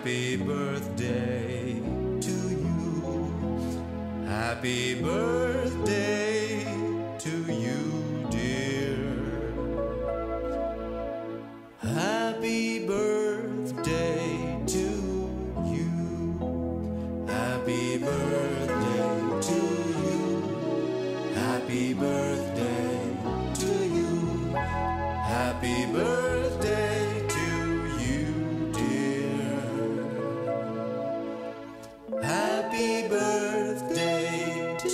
Happy birthday to you. Happy birthday to you, dear. Happy birthday to you. Happy birthday to you. Happy birthday to you. Happy birthday to you, dear. Happy birthday to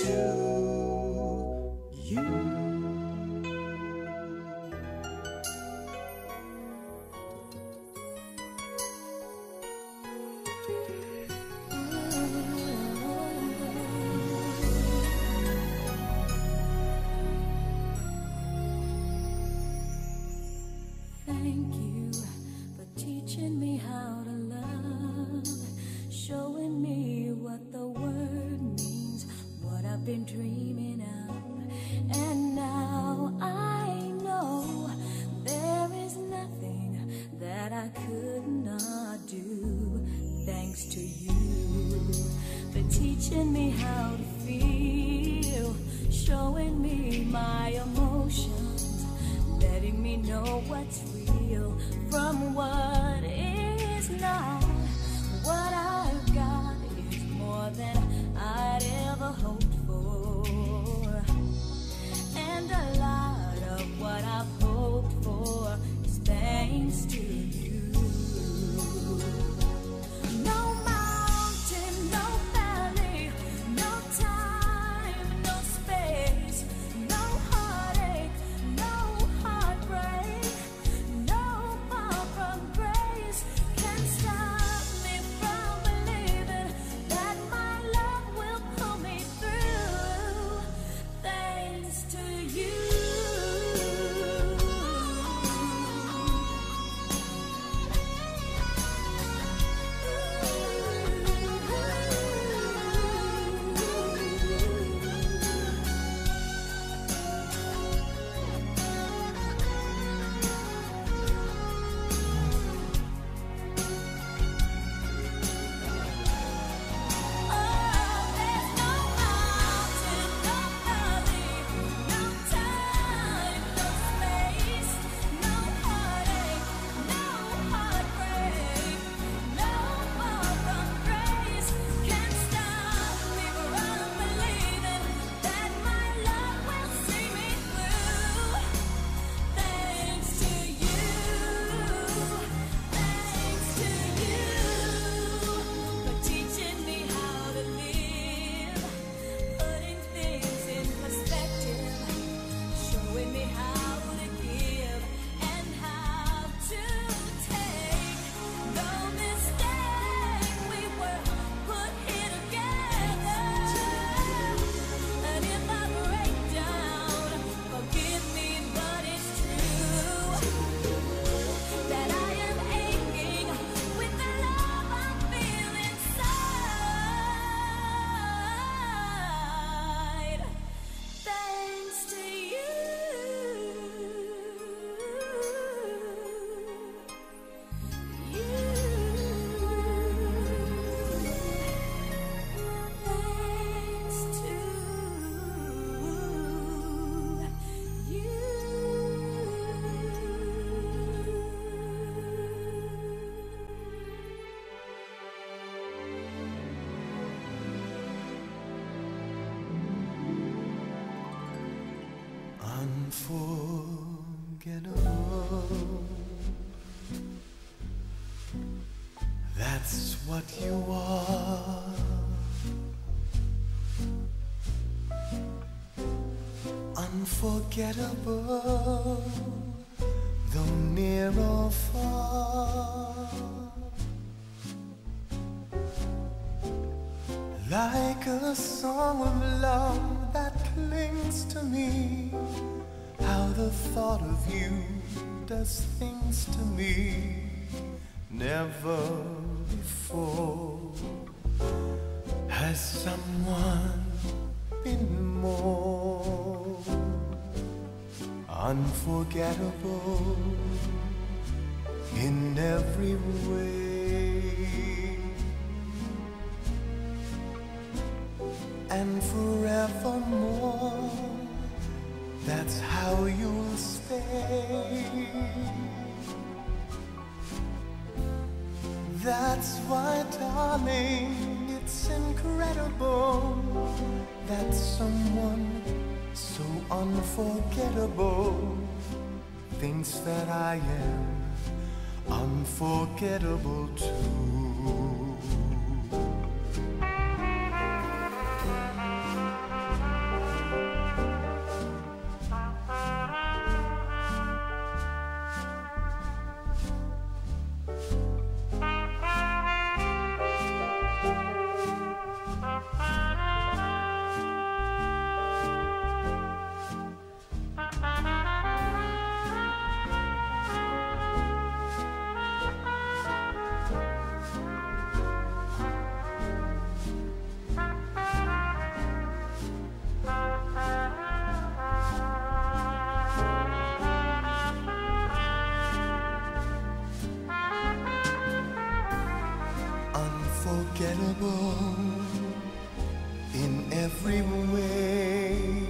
you. Thank you for teaching me how to love, showing me what the word means, what I've been dreaming of. And now I know there is nothing that I could not do. Thanks to you for teaching me how to feel, showing me my emotions, letting me know what's real from what is not. What I've got is more than I'd ever hoped for, and a lot of what I've hoped for is thanks to you. No mountain, no valley, no time, no space, no heartache, no heartbreak, no far from grace can stop me from believing that my love will pull me through. Thanks to you. Unforgettable. That's what you are. Unforgettable, though near or far. Like a song of love that clings to me. How the thought of you does things to me. Never before has someone been more unforgettable in every way. And forevermore, that's how you'll stay. That's why, darling, it's incredible that someone so unforgettable thinks that I am unforgettable too. Unforgettable in every way,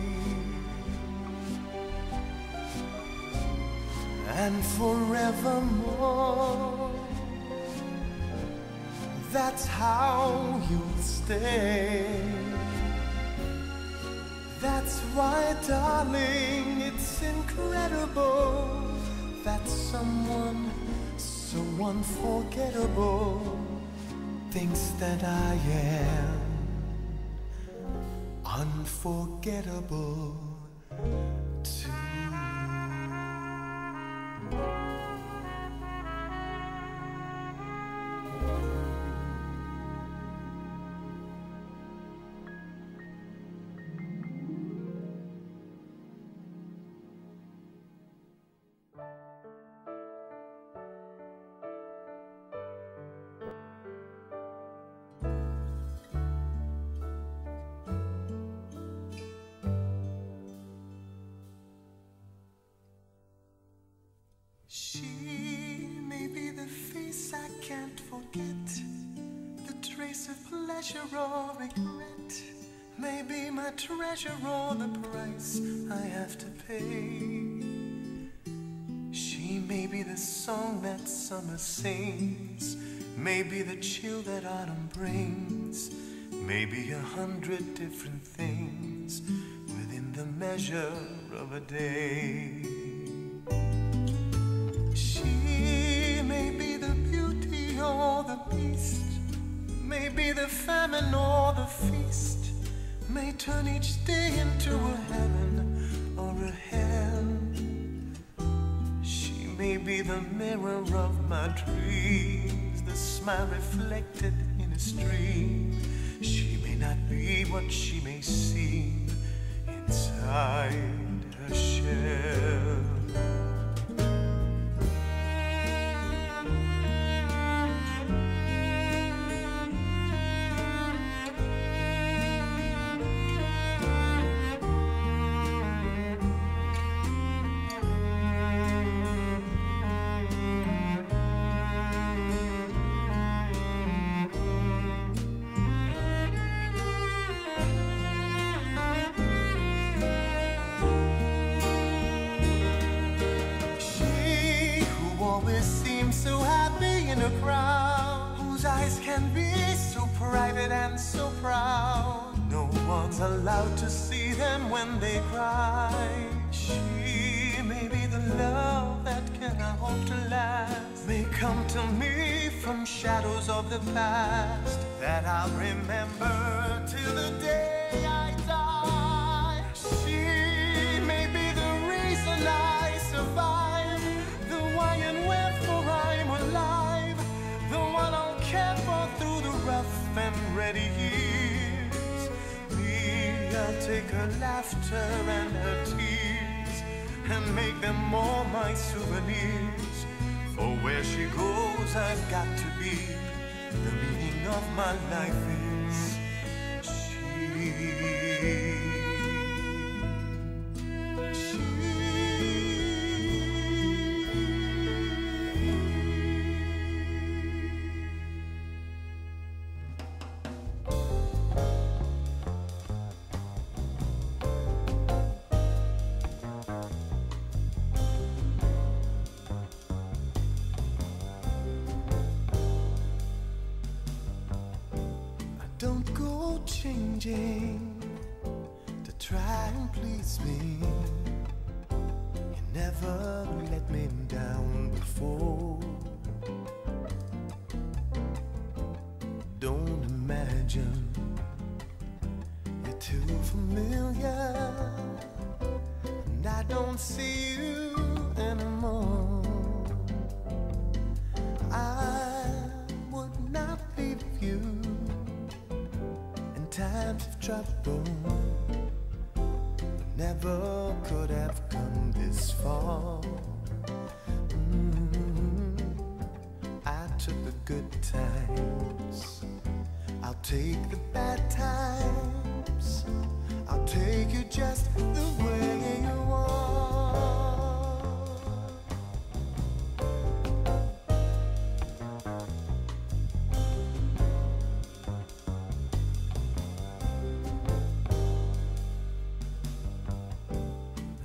and forevermore, that's how you'll stay. That's why, darling, it's incredible that someone so unforgettable thinks that I am unforgettable too. She may be the face I can't forget, the trace of pleasure or regret, may be my treasure or the price I have to pay. She may be the song that summer sings, may be the chill that autumn brings, may be 100 different things within the measure of a day. She may be the beauty or the beast, may be the famine or the feast, may turn each day into a heaven or a hell. She may be the mirror of my dreams, the smile reflected in a stream. She may not be what she may seem inside her shell. So happy in a crowd, whose eyes can be so private and so proud. No one's allowed to see them when they cry. She may be the love that cannot hope to last, may come to me from shadows of the past that I'll remember till the day I die. She may be the reason I survive, the why and wherefore I'm alive, the one I'll care for through the rough and ready years. Me, I'll take her laughter and her tears and make them all my souvenirs. For where she goes, I've got to be. The meaning of my life is she. changing to try and please me. You never let me down before. Don't imagine you're too familiar, and I don't see you anymore. I would not leave you in times of trouble. We never could have come this far. I took the good times, I'll take the bad times. I'll take you just the way you are.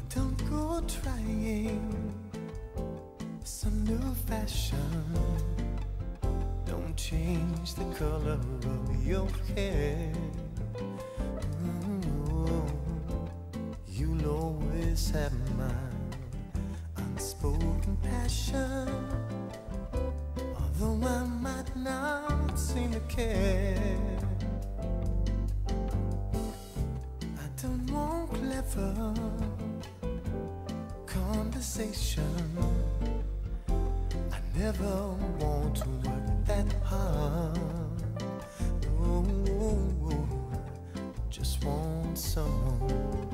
Don't go trying some new fashion. Don't change the color of your hair. You'll always have my unspoken passion, although I might not seem to care. I don't want clever conversation. I never want to work that hard. Oh, just want someone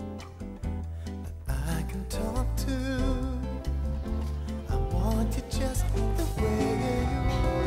I can talk to. I want you just the way you are.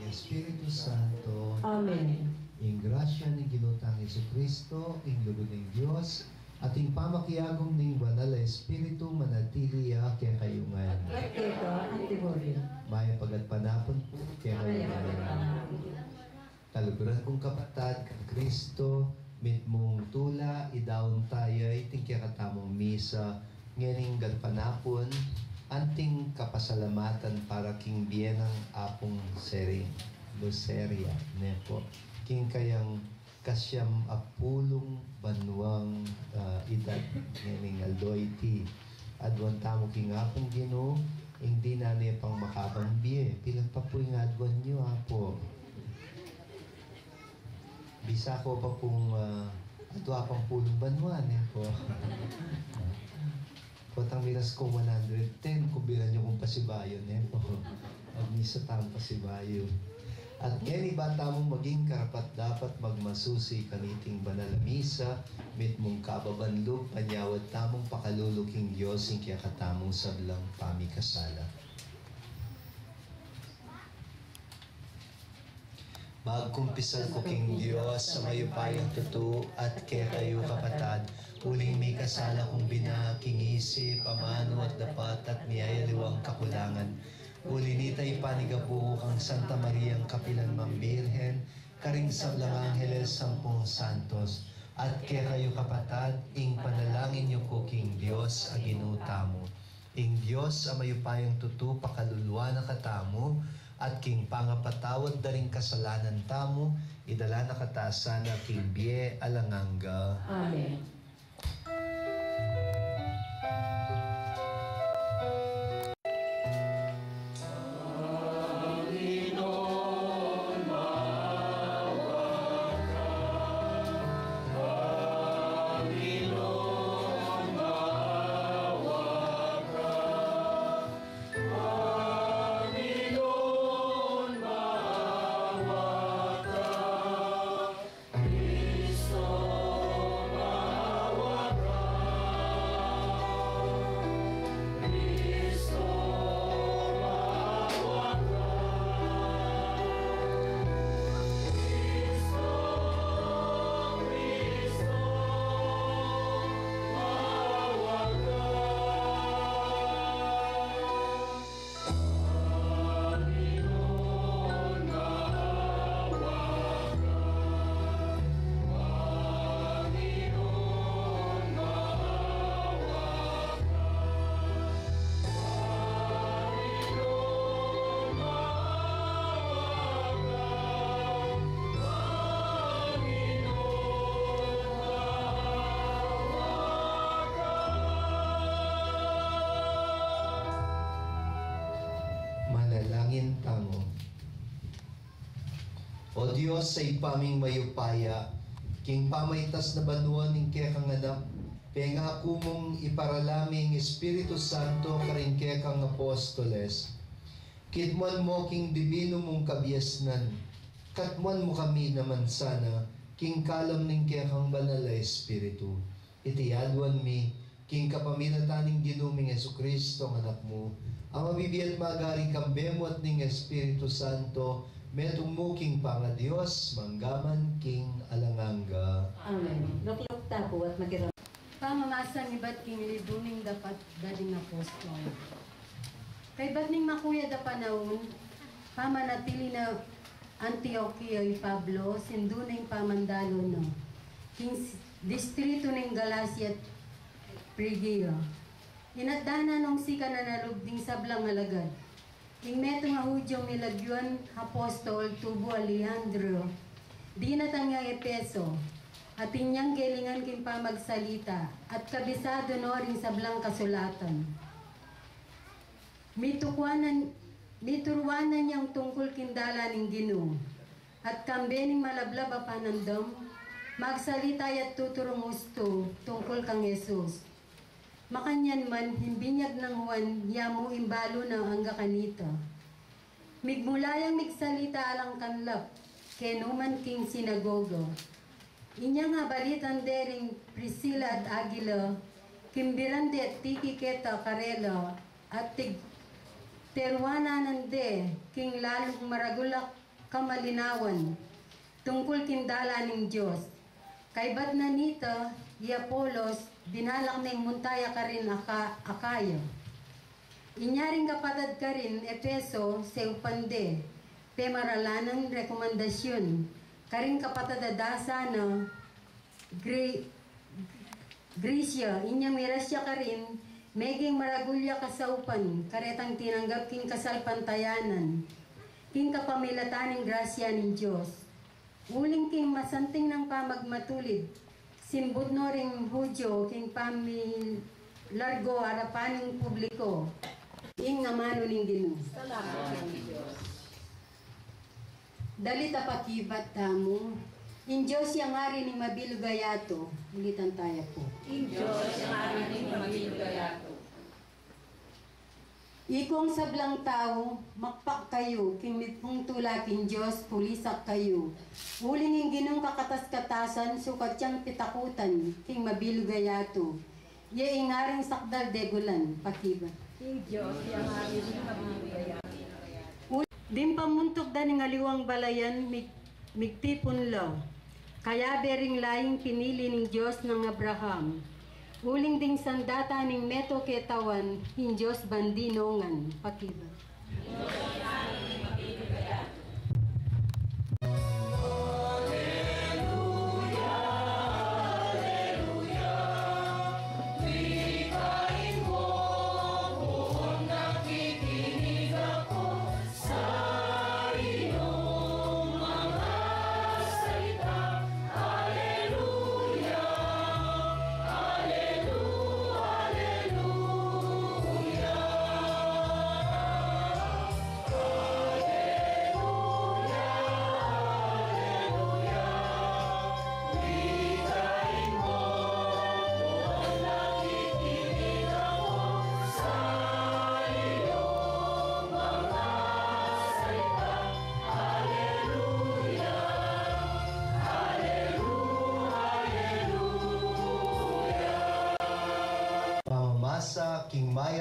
Espiritu Santo. Amen. Ing grasya ni Ginotang Jesucristo, ing lugod ng Diyos, at ing pamakiyagong ning banal na Espiritu manatili kaya kayungan. At ito, ang tiburin. Maya pagatpanapon po kaya kayungan. Kaluguran kong kapatad, kang Kristo, mit mong tula, idaon tayo, iting kaya katamong misa, ngayon gatpanapon, anting kapasalamatan para king bienang apong sering. Luceria, nepo. King kayang kasyam apulong banwang edad nganing aldoyti. Adwan tamo king apong Ginoo, hindi na niya pang makabang biye. Pilan pa po yung adwan nyo, apo. Bisa ko pa pong ato apang pulong banwan, nepo. Kotang miras ko 110, kubiran nyo kung pasibayo, nepo. Mag-misa tayong pasibayo. At ngayon iba tamong maging karapat dapat magmasusi kaniting banal na misa, mit mong kababanlog, panyawad tamong pakaluluking Diyos, yung kaya katamong sablang pamikasala. Magkumpisal ko king Diyos sa mayupayang totoo at kaya kayo kapatad, uling may kasala kong binaking isip, pamano at dapat at niyayaliwang kakulangan. Ulinitay panigabuo kang Santa Mariang Kapilan Mambirhen, karing sablang Angeles, 10 Santos, At kaya kayo kapatad, ing panalangin niyo ko king Dios a ginutamo. Ing Dios a mayupayang tutu pakaluluwa na katamo, at king pangapatawad da ring kasalanan tamo, idala na katasan na king bie alanganga. Amen. Manalangin tamo. O Diyos sa ipaming mayupaya, king pamaytas na banuan ning kaya kang anak, penga kumong iparalaming Espiritu Santo karing kaya kang apostoles. Kidman mo king divino mong kabiasnan, katman mo kami naman sana, king kalam ning kaya kang banal na Espiritu. Itiyadwan mi, king kapaminataning ginuming Jesucristo ang anak mo, ang mabibiyat magari kambemo at ning Espiritu Santo, metong mo king panga Diyos, manggaman king alanganga. Amen. Lukluk tapo at magiram. Pamamasan ni ba't king libuning dapat daling apostol. Kay ba't ning makuya da panahon, pamanatili na Antioquia y Pablo, sindunay pamandalo no. King distrito ng Galacia at Phrygia. Inatdana nung sika na nalugding sablang alagad. Ing meto nga hudyong nilagyuan apostol tubo Alejandro, di natangya Epeso, at inyang gelingan kin pamagsalita, at kabisado no rin sablang kasulatan. Miturwanan niyang tungkol kindala ng Ginoo, at kambening malablab a panandam, magsalita at tuturong gusto tungkol kang Jesus. Makanyan man, himbinyag ng Juan, yamu imbalo na hangga kanita. Migmulayang migsalita alang kanlap, kenuman king sinagogo. Inya nga balitan dering Priscilla at Agila, kimbirande at tiki keta karela, at terwana nande, king lalong maragulak kamalinawan, tungkol kindala ng Diyos. Kay bat na nita, i Apolos, binalak ng muntaya ka rin Akaya. Inyaring kapatad ka rin, Epeso, Seupande, pemaralanan rekomendasyon, karing kapatad adasa na Grisya, inyang mirasya ka rin, meging maragulya kasaupan, karetang tinanggap king kasalpantayanan, king kapamilatan ng grasya ng Diyos. Uling king masanting ng pamagmatulid, simbod no ring hudyo king pamilargo harapaning publiko, ing namano ning Ginoo. Salamat Diyos. Dalita pakibat tamo, in Diyos yang ari ni mabilugayato, ulitan tayo po. In Diyos ang aring magilugayato. Ikong sablang tao, makpak kayo, king mitpong tulakin Diyos, pulisak kayo. Uling yung ginong kakatas-katasan, sukat siyang pitakutan, king mabilugayato. Ye ingaring sakdal degulan, pakiba. In Diyos ang aring magilugayato. Din pamuntok da ng aliwang balayan, migtipon law. Kaya bering laing pinili ng Diyos ng Abraham. Uling ding sandata ning meto ketawan, in Diyos bandinongan, pakiba.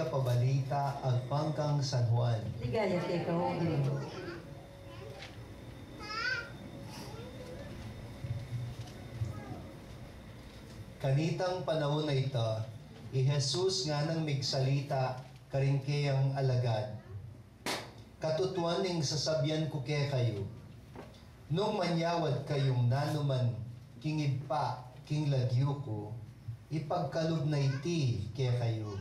Maya Pabalita agpangkang San Juan. Ligaya kay Ginoo. Kanitang panahon na ito, Jesus nga nang migsalita karingkeyang alagad. Katutuan ning sasabyan ko kay kayo. Nung manyawad kayong nanuman kingib pa king lagyo ko, ipagkalob na iti kay kayo.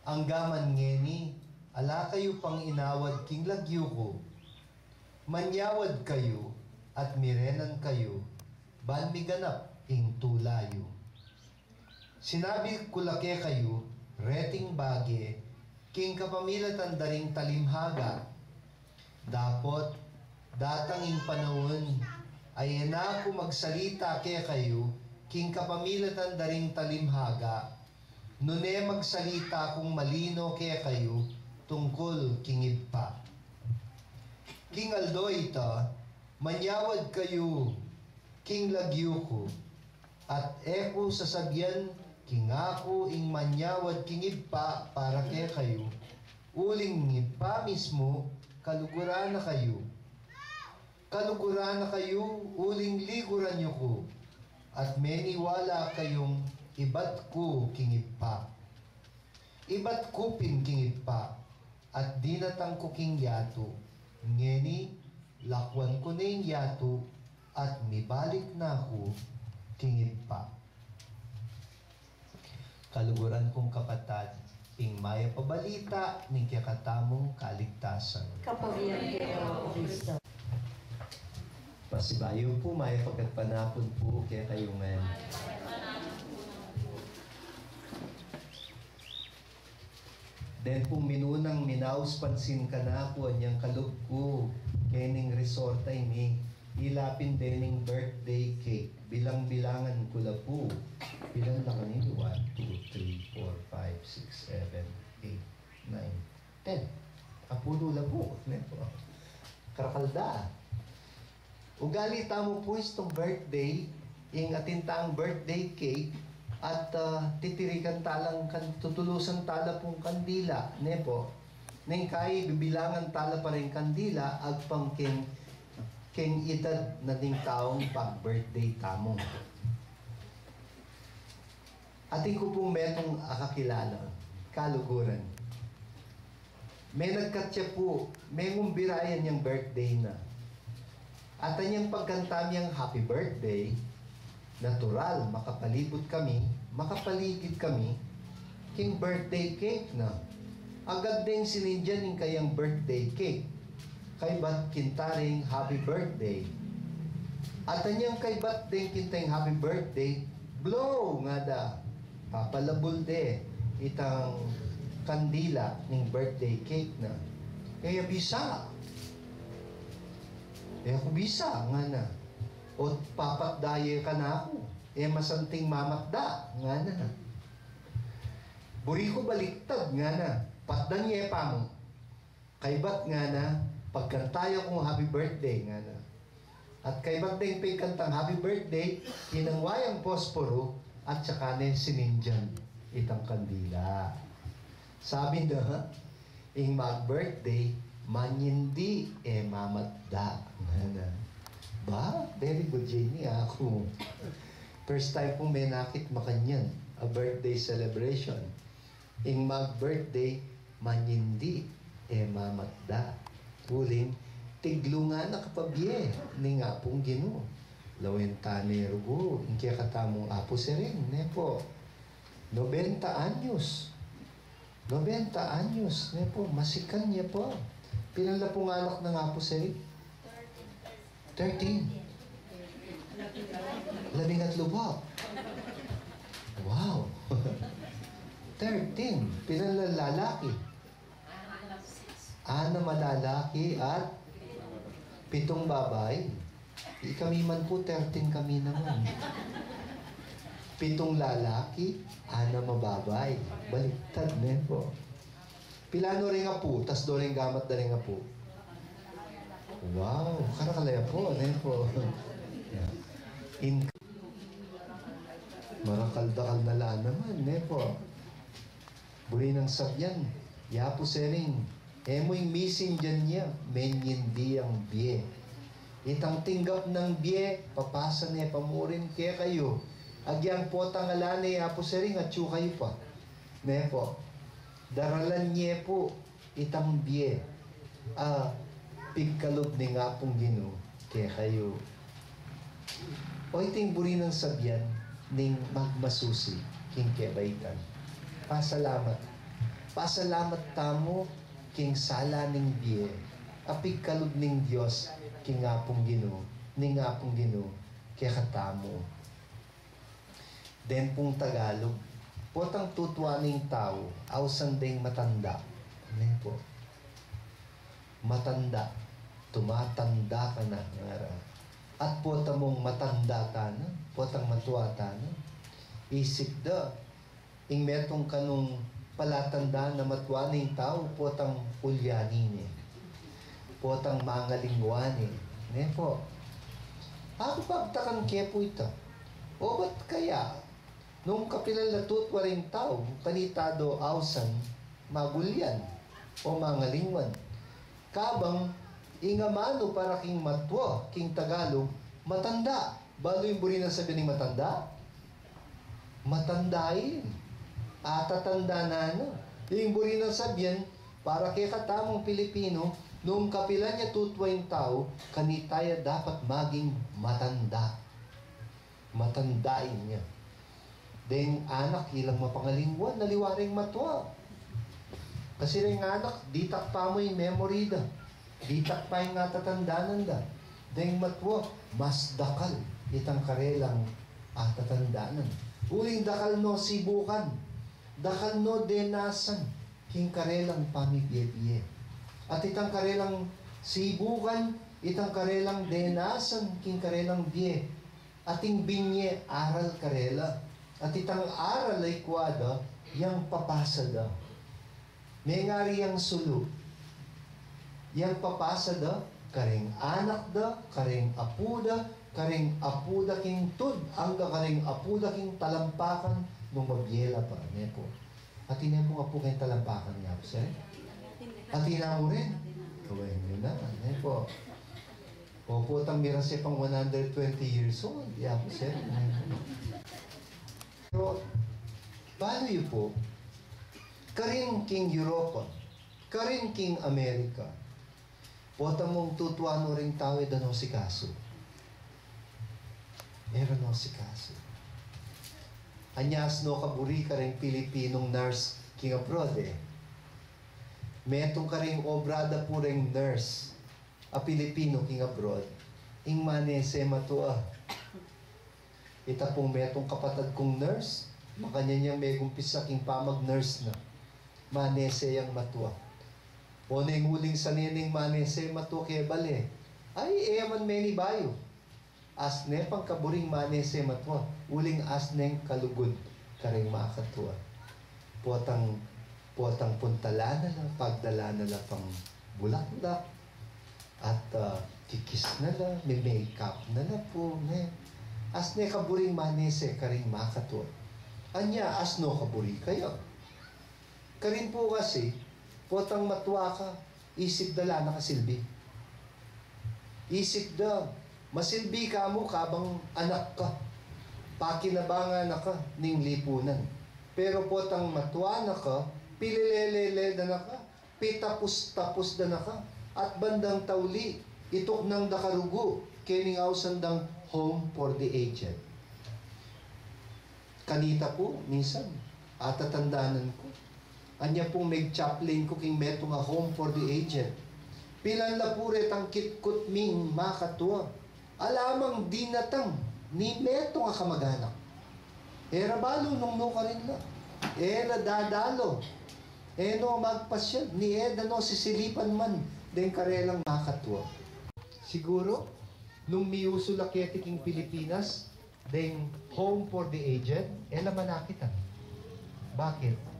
Ang gaman ngeni, ala kayo pang inawad king lagyo ko. Manyawad kayo at mirenan kayo, ban miganap ing tulayo. Sinabi ko lake kayo, reting bage, king kapamilatan daring talimhaga. Dapot, datanging panahon, ay na ako magsalita kay kayo, king kapamilatan daring talimhaga. Nune magsalita kung malino kay kayo, tungkol kingib pa. King Aldo ito, manyawad kayo, king lagyo ko, at eko sasabyan, king ako ing manyawad kingib pa para kay kayo, uling ngib pa mismo, kaluguran na kayo. Kaluguran na kayo, uling liguran nyo ko, at meniwala kayong ibat ko kingib pa. Ibat ko pin kingib pa, at dinatang ko king yato. Ngeni, lakwan ko na yung yato, at mibalik na ako kingib pa. Kaluguran kong kapatad, ping maya pabalita, ning kakatamong kaligtasan. Kapagiyan kay Kristo. Pasibayo po, maya pagkatpanapon po, kaya kayo man. Then kung minunang minaus pansin ka na po, anyang kalog ko, kening resorta ini, ilapin dening birthday cake, bilang-bilangan ko la po. Bilang lang kanini, 1, 2, 3, 4, 5, 6, 7, 8, 9, 10. Apulo la po. Karakalda. Ugali tamo po itong birthday, ing atintang birthday cake, at titirikan talang tutulusan tala pong kandila, nepo. Neng kay bibilangan tala pa rin kandila, agpang king itad na ding taong pag-birthday tamo. Ating ko pong metong akakilala, kaluguran. May nagkatya po, may ngumbirayan niyang birthday na. At anyang pagkanta niyang happy birthday, natural, makapalibot kami, makapaligid kami, king birthday cake na. Agad din sinindyan yung kayang birthday cake. Kay ba't kintaring happy birthday? At anyang kay ba't din kintaring happy birthday, blow nga da. Papalabol de itang kandila ng birthday cake na. Kaya bisa. Ako bisa nga na. O papatdaye ka na ako. Masanting mamatda nga na. Buri ko baliktad nga na. Patdanye pa mo. Kay ba't nga na, pagkantayo kong happy birthday nga na. At kay ba't din kantang happy birthday, kinangwayang posporo, at saka na sinindyan itang kandila. Sabi na, ing mag-birthday, manyindi mamatda. Ba? Very good, Jenny. Ako. First time kong may nakit makanyan. A birthday celebration. Ing mag-birthday, manyindi mamatda. Uling, tiglungan na kapabye. Ni nga pong Ginoo. Lawentane rugo. Ing kaya katamong apo sirin. Nepo. 90 anyos. 90 anyos. Nepo. Masikan niya po. Pinala pong anak ng apo sirin? 13. 13 po. Wow. 13. Pinala lalaki? 6 malalaki at 7 babae. Kami man po, 13 kami naman. 7 lalaki, 6 mababay. Baliktad na po. Pilano rin nga po, tas do rin gamat na rin nga po. Wow, karakalaya po, ano po. Marakaldakal na laan naman, po. Buri ng sabyan, yapo sering, emoy missing dyan niya, menyindi ang biye. Itang tinggap ng biye, papasa niya pamurin kaya kayo. Agyang po tangalani, yapo sering, at kayo pa. Ne po, daralan niya po, itang biye. Pigkalod ni nga pong Ginoo, kaya kayo. O iting buri ng sabyan, ning magmasusi, king kebaitan. Pasalamat. Pasalamat tamo, king sala ning biye. Apig kalod ning Diyos, king ngapong Ginoo, ning ngapong Ginoo, kaya katamo. Den pong Tagalog, potang tutwa ning tao, awsan ding matanda. Ano po? Matanda. Tumatanda ka na. At pota mong matanda ka na, potang matuwa ka na. Isip da, ing metong kanong palatanda na matuwa ning tao, potang ulyanin eh. Potang mangalingwan eh. Ne po. Ako pagtakan kepo ito. O ba't kaya, nung kapilalatut waring tao, kanitado awsan, magulyan, o mangalingwan. Kabang, ingamano para king matwa, king Tagalog, matanda. Balo yung buri na sabi ng matanda? Matandain. Tatanda na ano. Yung buri na sabihan, para kay katamong Pilipino, nung kapilan niya tutwa yung tao, kanitaya dapat maging matanda. Matandain niya. Then anak, ilang mapangalingwan, naliwaring matwa. Kasi rin anak, ditak pa mo yung memory da. Ditak pa yung natatandaanan da. Then matwa, mas dakal. Itang karelang tatandaanan. Uling dakal no sibukan. Dakal no denasan. King karelang pamibye-bye. At itang karelang sibukan, itang karelang denasan, king karelang bye. Ating binye, aral karela. At itang aral ay kwada, yang papasa da. May ngari yang sulu. Yang papasa da, karing anak da, karing apuda, karing apuda king tud, angga karing apuda king talampakan, nung mabyela pa, nepo. At ina mo nga po kayong talampakan niya, sir? At ina mo rin? Gawin nyo na, nepo. Opo, tamira siya pang 120 years old, yapo, sir. Pero, paano yun po? Karing king Europa, karing king Amerika, pota mong tutuano ring tao no si kaso. Meron no si kaso. Anyas no kaburi ka rin Pilipinong nurse king abroad eh. Metong ka rin obrada po rin nurse a Pilipino king abroad. Ing manese matua. Ita pong metong kapatid kong nurse, makanya niyang may gumpisa king pamag nurse na. Manese yang matua. O neng huling sa nining manese matua kaya bale. Ay, eman meni bayo. Asne pang kaburing manese matua. Uling asneng kalugod karing makatua. Potang puntala na lang, pagdala na lang pang bulaklak. At kikis na lang, may makeup na lang po. Ne. Asne kaburing manese karing makatua. Anya asno kaburi kayo. Karin po kasi, potang matuwa ka, isip dala nakasilbi. Isip da, masilbi ka mo kabang anak ka. Pakinabangan na ka, ning lipunan. Pero potang matuwa na ka, pililelele na ka, pitapos-tapos na ka, at bandang tauli, itok ng dakarugo, kening ausandang home for the aged. Kanita po, minsan, atatandaanan ko. Anya pong meg-chaplain ko king meto nga home for the aged. Pilan la puret ang kitkut ming makatua. Alamang dinatang ni meto nga kamag-anak. Era balo nung no ka rin na. Era dadalo. No magpasyal. Ni no sisilipan man. Den karelang makatua. Siguro, nung miuso lakete king Pilipinas, den home for the aged, manakitan. Bakit?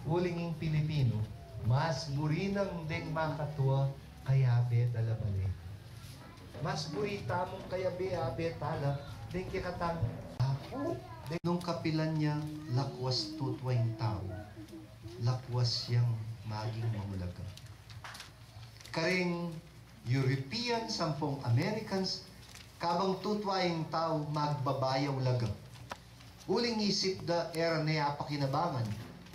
Ulinging Pilipino, mas burinang ding makatua kaya be dalabali. Mas burita mong kaya be abe tala, ding kikatang ako. Nung kapilan niya, lakwas tutwang tao. lakwas yang maging mamulaga. Karing European, sampung Americans, kabang tutwayang tao magbabayaw laga. Uling isip da era na apakinabangan,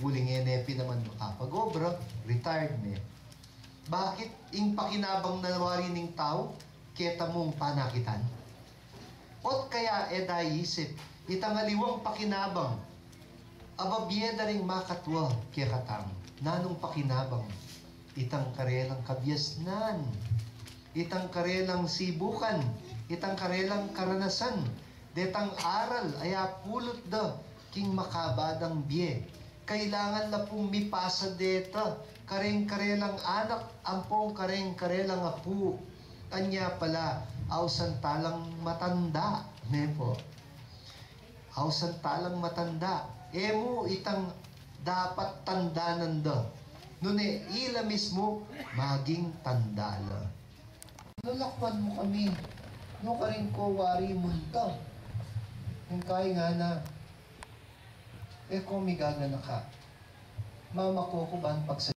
uling enepi naman makapag-obra, retired niya. Bakit ing pakinabang na nawari ning tao, keta mong panakitan? Ot kaya eday isip, itangaliwang pakinabang, ababyeda ring makatwa kaya katang, nanong pakinabang, itang karelang kabyasnan, itang karelang sibukan, itang karelang karanasan, detang aral, aya pulot da, king makabadang biye. Kailangan na pong mipasa deta, kareng-karelang anak, ampong kareng-karelang apu. Anya pala, awsan talang matanda. Nepo. Awsan talang matanda. Emo itang dapat tandanan da. Nune, ila mismo, maging tandala. Nalakwan mo kami. No ka rin ko wari munta. Kung kaya nga na, kung migaga na ka, mama ko ba ang